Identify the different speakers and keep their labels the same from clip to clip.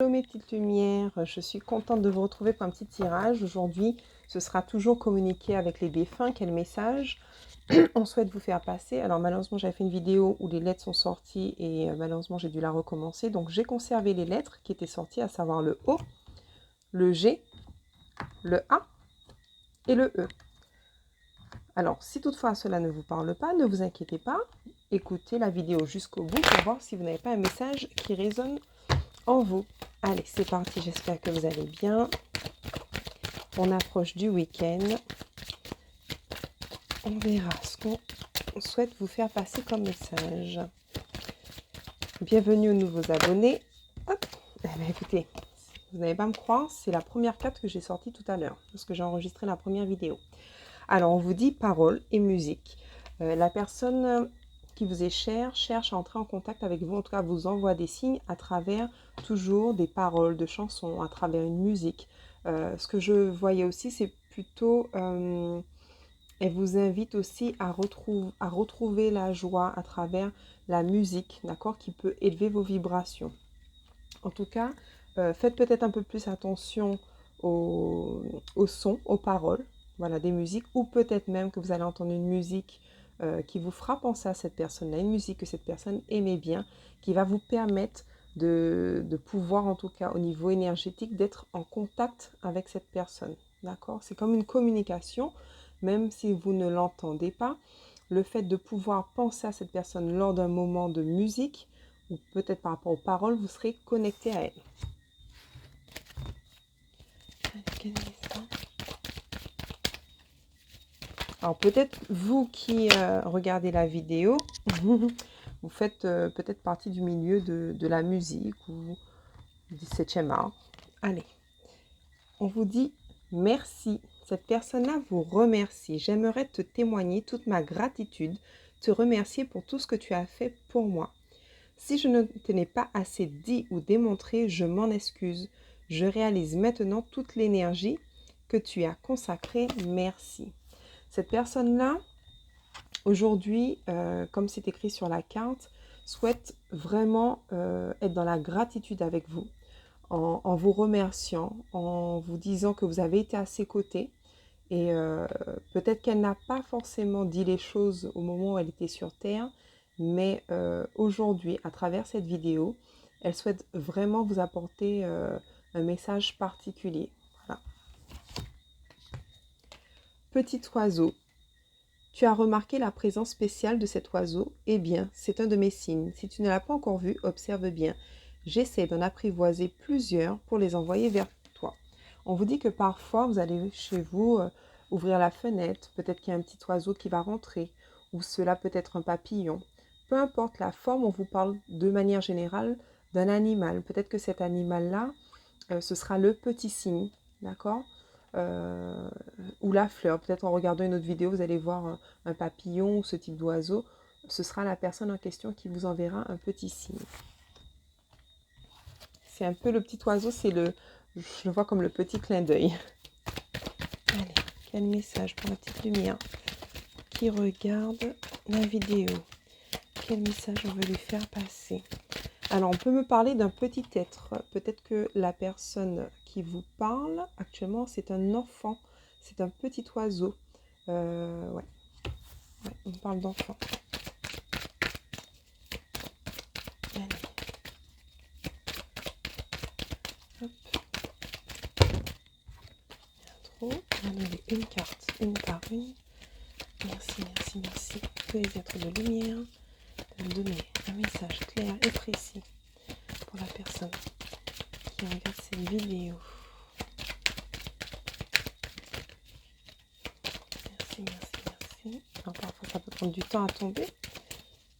Speaker 1: Hello mes petites lumières, je suis contente de vous retrouver pour un petit tirage. Aujourd'hui, ce sera toujours communiquer avec les défunts. Quel message on souhaite vous faire passer? Alors malheureusement, j'avais fait une vidéo où les lettres sont sorties et malheureusement, j'ai dû la recommencer. Donc j'ai conservé les lettres qui étaient sorties, à savoir le O, le G, le A et le E. Alors si toutefois cela ne vous parle pas, ne vous inquiétez pas. Écoutez la vidéo jusqu'au bout pour voir si vous n'avez pas un message qui résonne en vous. Allez, c'est parti, j'espère que vous allez bien. On approche du week-end. On verra ce qu'on souhaite vous faire passer comme message. Bienvenue aux nouveaux abonnés. Hop. Eh bien, écoutez, vous n'allez pas me croire, c'est la première carte que j'ai sortie tout à l'heure, parce que j'ai enregistré la première vidéo. Alors, on vous dit paroles et musique. La personne qui vous est chère cherche à entrer en contact avec vous, en tout cas vous envoie des signes à travers toujours des paroles de chansons, à travers une musique. Ce que je voyais aussi, c'est plutôt, elle vous invite aussi à retrouver la joie à travers la musique, d'accord, qui peut élever vos vibrations. En tout cas, faites peut-être un peu plus attention au son, aux paroles, voilà, des musiques, ou peut-être même que vous allez entendre une musique qui vous fera penser à cette personne-là, une musique que cette personne aimait bien, qui va vous permettre de pouvoir, en tout cas au niveau énergétique, d'être en contact avec cette personne, d'accord? C'est comme une communication, même si vous ne l'entendez pas, le fait de pouvoir penser à cette personne lors d'un moment de musique, ou peut-être par rapport aux paroles, vous serez connecté à elle. Alors peut-être vous qui regardez la vidéo, vous faites peut-être partie du milieu de la musique ou du 7e art. Allez, on vous dit merci. Cette personne-là vous remercie. J'aimerais te témoigner toute ma gratitude, te remercier pour tout ce que tu as fait pour moi. Si je ne te n'ai pas assez dit ou démontré, je m'en excuse. Je réalise maintenant toute l'énergie que tu as consacrée. Merci. Cette personne-là, aujourd'hui, comme c'est écrit sur la carte, souhaite vraiment être dans la gratitude avec vous, en vous remerciant, en vous disant que vous avez été à ses côtés. Et peut-être qu'elle n'a pas forcément dit les choses au moment où elle était sur Terre, mais aujourd'hui, à travers cette vidéo, elle souhaite vraiment vous apporter un message particulier. Voilà. Petit oiseau, tu as remarqué la présence spéciale de cet oiseau? Eh bien, c'est un de mes signes. Si tu ne l'as pas encore vu, observe bien. J'essaie d'en apprivoiser plusieurs pour les envoyer vers toi. On vous dit que parfois, vous allez chez vous ouvrir la fenêtre. Peut-être qu'il y a un petit oiseau qui va rentrer. Ou cela peut être un papillon. Peu importe la forme, on vous parle de manière générale d'un animal. Peut-être que cet animal-là, ce sera le petit cygne. D'accord? Ou la fleur. Peut-être en regardant une autre vidéo, vous allez voir un papillon ou ce type d'oiseau. Ce sera la personne en question qui vous enverra un petit signe. C'est un peu le petit oiseau, je le vois comme le petit clin d'œil. Allez, quel message pour la petite lumière qui regarde la vidéo? Quel message on veut lui faire passer? Alors, on peut me parler d'un petit être. Peut-être que la personne qui vous parle actuellement, c'est un enfant. C'est un petit oiseau. Ouais, on parle d'enfant. Allez. Hop. Trop. On va donner une carte, une par une. Merci, merci, merci. Tous les êtres de lumière de me donner un message clair et précis pour la personne qui regarde cette vidéo. Merci, merci, merci. Alors, parfois, ça peut prendre du temps à tomber.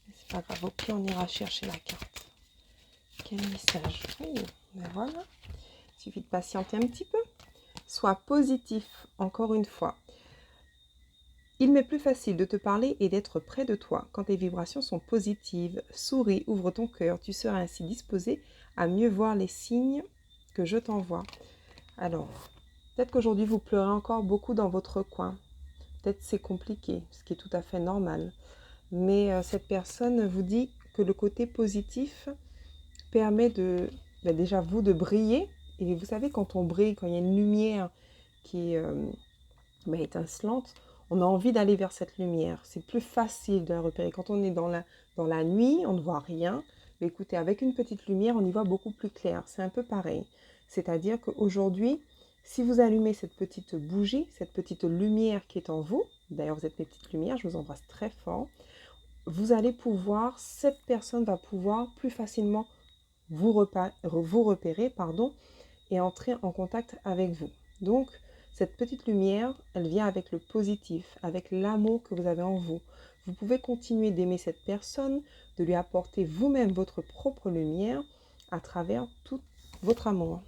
Speaker 1: Mais c'est pas grave. Au pire, on ira chercher la carte. Quel message? Oh, ben voilà. Il suffit de patienter un petit peu. Sois positif, encore une fois. Il m'est plus facile de te parler et d'être près de toi quand tes vibrations sont positives. Souris, ouvre ton cœur, tu seras ainsi disposé à mieux voir les signes que je t'envoie. Alors, peut-être qu'aujourd'hui vous pleurez encore beaucoup dans votre coin. Peut-être c'est compliqué, ce qui est tout à fait normal. Mais cette personne vous dit que le côté positif permet de déjà vous de briller. Et vous savez, quand on brille, quand il y a une lumière qui est étincelante, on a envie d'aller vers cette lumière. C'est plus facile de la repérer. Quand on est dans la nuit, on ne voit rien. Mais écoutez, avec une petite lumière, on y voit beaucoup plus clair. C'est un peu pareil. C'est-à-dire qu'aujourd'hui, si vous allumez cette petite bougie, cette petite lumière qui est en vous, d'ailleurs vous êtes mes petites lumières, je vous embrasse très fort, vous allez pouvoir, cette personne va pouvoir plus facilement vous repérer, et entrer en contact avec vous. Donc, cette petite lumière, elle vient avec le positif, avec l'amour que vous avez en vous. Vous pouvez continuer d'aimer cette personne, de lui apporter vous-même votre propre lumière à travers tout votre amour.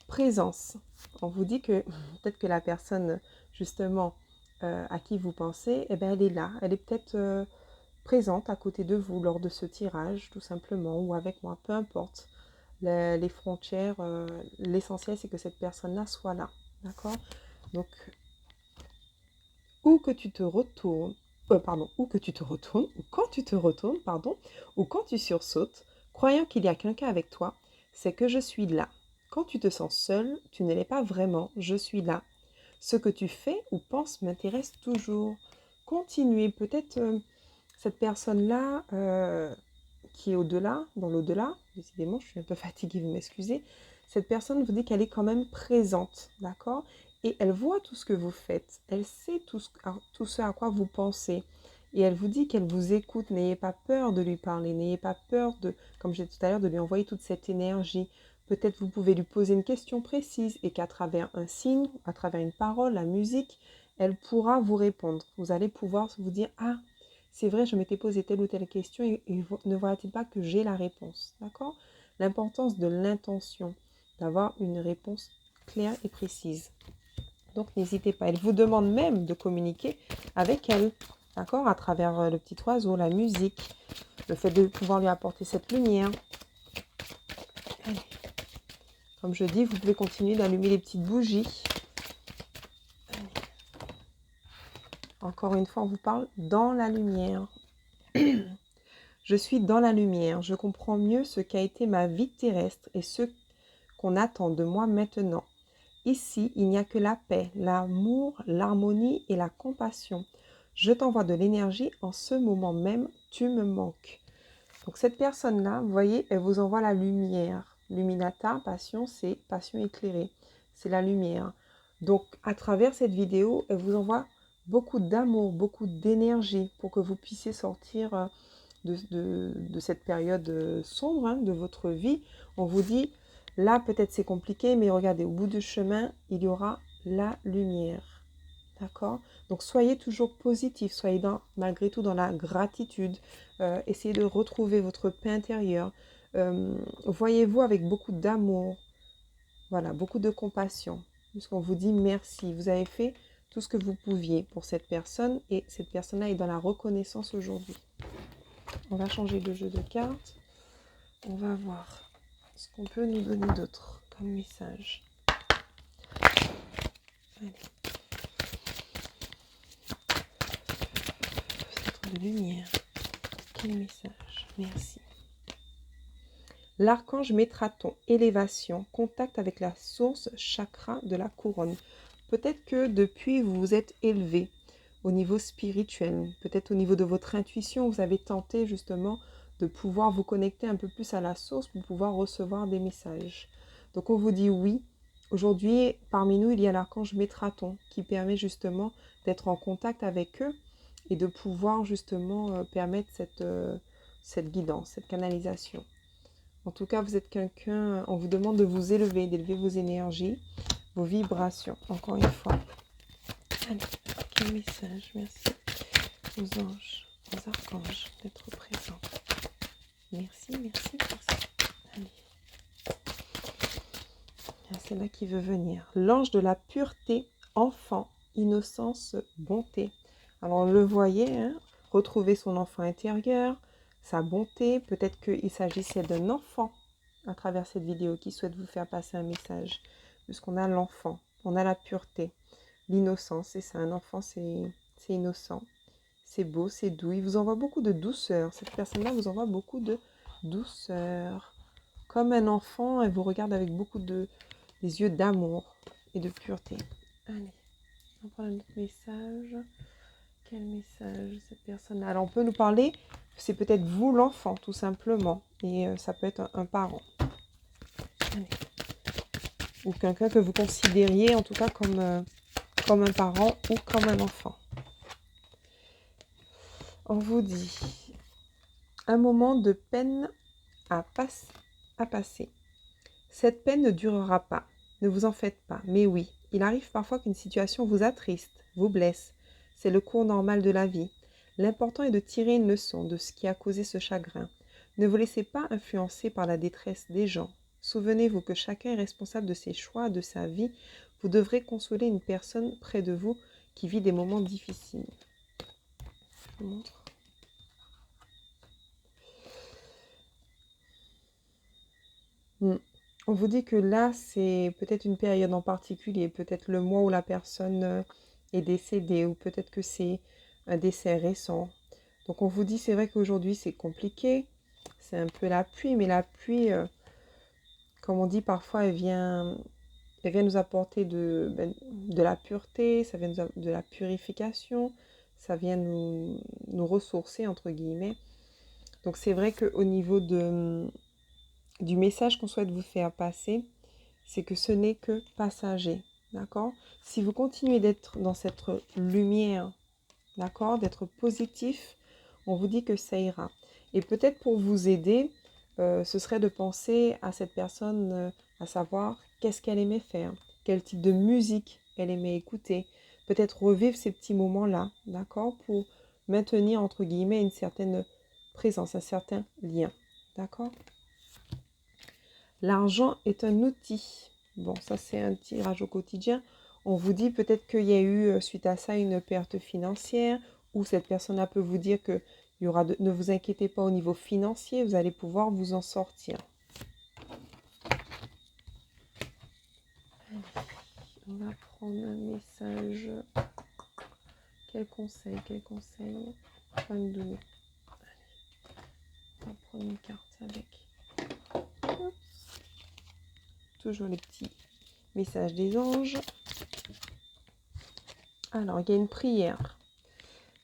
Speaker 1: Présence. On vous dit que peut-être que la personne, justement, à qui vous pensez, eh bien, elle est là. Elle est peut-être présente à côté de vous lors de ce tirage, tout simplement, ou avec moi, peu importe. Les frontières, l'essentiel, c'est que cette personne-là soit là. D'accord? Donc, où que tu te retournes, ou quand tu te retournes, ou quand tu sursautes, croyant qu'il y a quelqu'un avec toi, c'est que je suis là. Quand tu te sens seul, tu ne l'es pas vraiment, je suis là. Ce que tu fais ou penses m'intéresse toujours. Continuez, peut-être cette personne-là qui est au-delà, dans l'au-delà, décidément, je suis un peu fatiguée, vous m'excusez, cette personne vous dit qu'elle est quand même présente, d'accord? Et elle voit tout ce que vous faites, elle sait tout ce à quoi vous pensez. Et elle vous dit qu'elle vous écoute, n'ayez pas peur de lui parler, n'ayez pas peur de, comme j'ai dit tout à l'heure, de lui envoyer toute cette énergie. Peut-être vous pouvez lui poser une question précise et qu'à travers un signe, à travers une parole, la musique, elle pourra vous répondre. Vous allez pouvoir vous dire, ah, c'est vrai, je m'étais posé telle ou telle question et ne voilà-t-il pas que j'ai la réponse, d'accord? L'importance de l'intention, d'avoir une réponse claire et précise. Donc, n'hésitez pas. Elle vous demande même de communiquer avec elle, d'accord? À travers le petit oiseau, la musique, le fait de pouvoir lui apporter cette lumière. Allez. Comme je dis, vous pouvez continuer d'allumer les petites bougies. Allez. Encore une fois, on vous parle dans la lumière. Je suis dans la lumière, je comprends mieux ce qu'a été ma vie terrestre et ce qu'on attend de moi maintenant. Ici, il n'y a que la paix, l'amour, l'harmonie et la compassion. Je t'envoie de l'énergie en ce moment même, tu me manques. Donc cette personne-là, vous voyez, elle vous envoie la lumière. Luminata, passion, c'est passion éclairée. C'est la lumière. Donc à travers cette vidéo, elle vous envoie beaucoup d'amour, beaucoup d'énergie pour que vous puissiez sortir de cette période sombre de votre vie. On vous dit, là peut-être c'est compliqué, mais regardez, au bout du chemin, il y aura la lumière. D'accord? Donc soyez toujours positif, soyez malgré tout dans la gratitude. Essayez de retrouver votre paix intérieure. Voyez-vous avec beaucoup d'amour. Voilà, beaucoup de compassion. Puisqu'on vous dit merci. Vous avez fait tout ce que vous pouviez pour cette personne et cette personne-là est dans la reconnaissance aujourd'hui. On va changer de jeu de cartes. On va voir ce qu'on peut nous donner d'autre comme message. Allez. Centre de lumière. Quel message? Merci. L'archange Métraton, élévation, contact avec la source chakra de la couronne. Peut-être que depuis, vous vous êtes élevé au niveau spirituel. Peut-être au niveau de votre intuition, vous avez tenté justement de pouvoir vous connecter un peu plus à la source pour pouvoir recevoir des messages. Donc on vous dit oui. Aujourd'hui, parmi nous, il y a l'archange Métraton qui permet justement d'être en contact avec eux et de pouvoir justement permettre cette guidance, cette canalisation. En tout cas, vous êtes quelqu'un, on vous demande de vous élever, d'élever vos énergies, vos vibrations, encore une fois. Allez, quel message, merci aux anges, aux archanges d'être présents. Merci, merci, merci. Allez. C'est là qui veut venir. L'ange de la pureté, enfant, innocence, bonté. Alors, le voyez, retrouver son enfant intérieur, sa bonté. Peut-être qu'il s'agissait d'un enfant à travers cette vidéo qui souhaite vous faire passer un message. Puisqu'on a l'enfant, on a la pureté, l'innocence. Et ça, un enfant, c'est innocent. C'est beau, c'est doux. Il vous envoie beaucoup de douceur. Cette personne-là vous envoie beaucoup de douceur. comme un enfant, elle vous regarde avec beaucoup des yeux d'amour et de pureté. Allez, on prend un autre message. Quel message cette personne-là? Alors, on peut nous parler, c'est peut-être vous l'enfant, tout simplement. Et ça peut être un parent. Allez. Ou quelqu'un que vous considériez, en tout cas, comme un parent ou comme un enfant. On vous dit, un moment de peine à passer. Cette peine ne durera pas. Ne vous en faites pas. Mais oui, il arrive parfois qu'une situation vous attriste, vous blesse. C'est le cours normal de la vie. L'important est de tirer une leçon de ce qui a causé ce chagrin. Ne vous laissez pas influencer par la détresse des gens. Souvenez-vous que chacun est responsable de ses choix, de sa vie. Vous devrez consoler une personne près de vous qui vit des moments difficiles. Je vous montre. On vous dit que là, c'est peut-être une période en particulier, peut-être le mois où la personne est décédée, ou peut-être que c'est un décès récent. Donc on vous dit, c'est vrai qu'aujourd'hui c'est compliqué, c'est un peu la pluie, mais la pluie, comme on dit parfois, elle vient nous apporter de la pureté, ça vient de la purification, ça vient nous ressourcer, entre guillemets. Donc c'est vrai qu'au niveau du message qu'on souhaite vous faire passer, c'est que ce n'est que passager, d'accord? Si vous continuez d'être dans cette lumière, d'accord, d'être positif, on vous dit que ça ira. Et peut-être pour vous aider, ce serait de penser à cette personne, à savoir qu'est-ce qu'elle aimait faire, quel type de musique elle aimait écouter, peut-être revivre ces petits moments-là, d'accord, pour maintenir, entre guillemets, une certaine présence, un certain lien, d'accord? L'argent est un outil. Bon, ça c'est un tirage au quotidien. On vous dit peut-être qu'il y a eu, suite à ça, une perte financière, ou cette personne-là peut vous dire que il y aura ne vous inquiétez pas au niveau financier, vous allez pouvoir vous en sortir. Allez, on va prendre un message. Quel conseil va me donner? Allez, on va prendre une carte avec. Toujours les petits messages des anges. Alors, il y a une prière.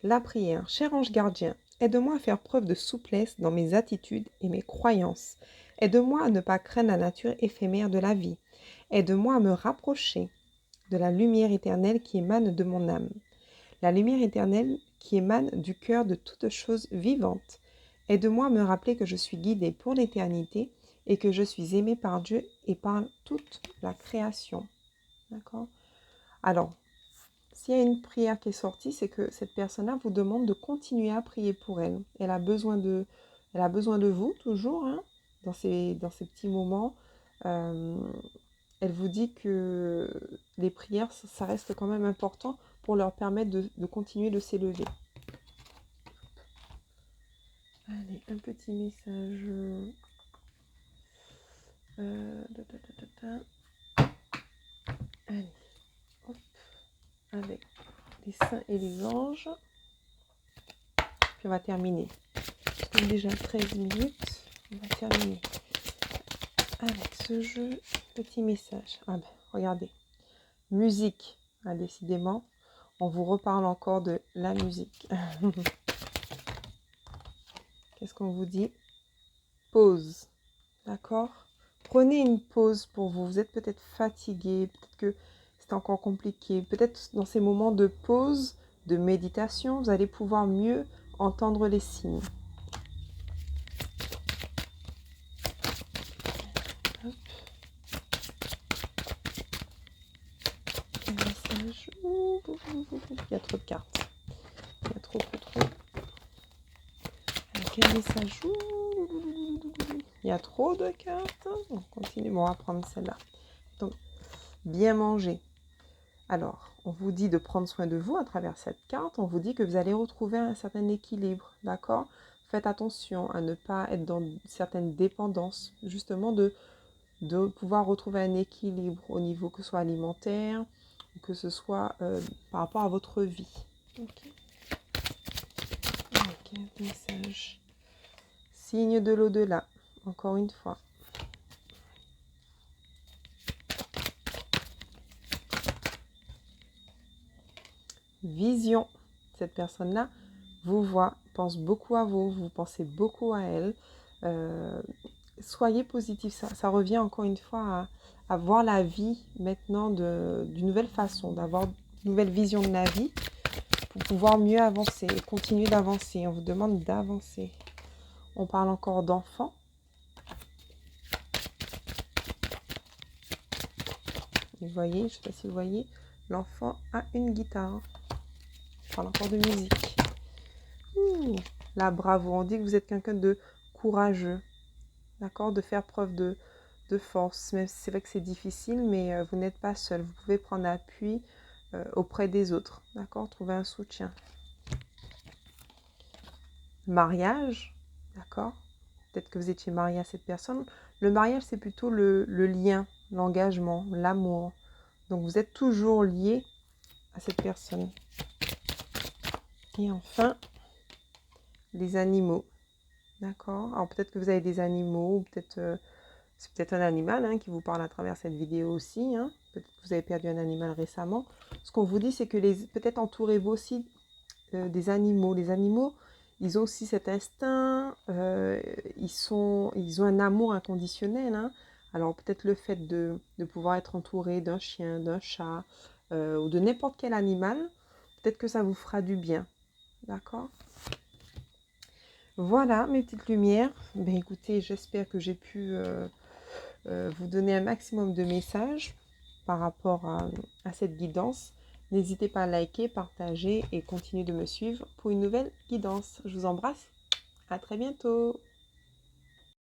Speaker 1: La prière. Cher ange gardien, aide-moi à faire preuve de souplesse dans mes attitudes et mes croyances. Aide-moi à ne pas craindre la nature éphémère de la vie. Aide-moi à me rapprocher de la lumière éternelle qui émane de mon âme. La lumière éternelle qui émane du cœur de toute chose vivante. Aide-moi à me rappeler que je suis guidée pour l'éternité et que je suis aimée par Dieu et par toute la création. D'accord? Alors, s'il y a une prière qui est sortie, c'est que cette personne-là vous demande de continuer à prier pour elle. Elle a besoin de vous, toujours, hein, dans ces petits moments. Elle vous dit que les prières, ça reste quand même important pour leur permettre de continuer de s'élever. Allez, un petit message. Allez, hop, avec les saints et les anges. Puis on va terminer. Comme déjà 13 minutes, on va terminer avec ce jeu. Petit message. Ah ben, regardez. Musique. Ah, décidément, on vous reparle encore de la musique. Qu'est-ce qu'on vous dit? Pause. D'accord? Prenez une pause pour vous. Vous êtes peut-être fatigué, peut-être que c'est encore compliqué. Peut-être dans ces moments de pause, de méditation, vous allez pouvoir mieux entendre les signes. Hop. Un message. Il y a trop de cartes. Il y a trop. Avec un message. Il y a trop de cartes. On continue. Bon, on va prendre celle-là. Donc, bien manger. Alors, on vous dit de prendre soin de vous à travers cette carte. On vous dit que vous allez retrouver un certain équilibre, d'accord? Faites attention à ne pas être dans certaines dépendances, justement de pouvoir retrouver un équilibre au niveau que ce soit alimentaire, ou que ce soit par rapport à votre vie. Ok. Ok, message. Signe de l'au-delà, encore une fois. vision. Cette personne-là vous voit, pense beaucoup à vous, vous pensez beaucoup à elle. Soyez positif, ça revient encore une fois à voir la vie maintenant d'une nouvelle façon, d'avoir une nouvelle vision de la vie pour pouvoir mieux avancer et continuer d'avancer. On vous demande d'avancer. On parle encore d'enfants. Vous voyez, je ne sais pas si vous voyez, l'enfant a une guitare. Je parle encore de musique. Ouh, là, bravo, on dit que vous êtes quelqu'un de courageux. D'accord, de faire preuve de force, même si c'est vrai que c'est difficile, mais vous n'êtes pas seul. Vous pouvez prendre appui auprès des autres, d'accord, trouver un soutien. Mariage, d'accord, peut-être que vous étiez marié à cette personne. Le mariage, c'est plutôt le lien, l'engagement, l'amour. Donc, vous êtes toujours lié à cette personne. Et enfin, les animaux, d'accord. Alors, peut-être que vous avez des animaux, ou peut-être... c'est peut-être un animal qui vous parle à travers cette vidéo aussi. Peut-être que vous avez perdu un animal récemment. Ce qu'on vous dit, c'est que peut-être entourez-vous aussi des animaux. Les animaux, ils ont aussi cet instinct. Ils ont un amour inconditionnel. Alors peut-être le fait de pouvoir être entouré d'un chien, d'un chat ou de n'importe quel animal, peut-être que ça vous fera du bien. D'accord ? Voilà mes petites lumières. Ben, écoutez, j'espère que j'ai pu... vous donner un maximum de messages par rapport à cette guidance. N'hésitez pas à liker, partager et continuer de me suivre pour une nouvelle guidance. Je vous embrasse. À très bientôt.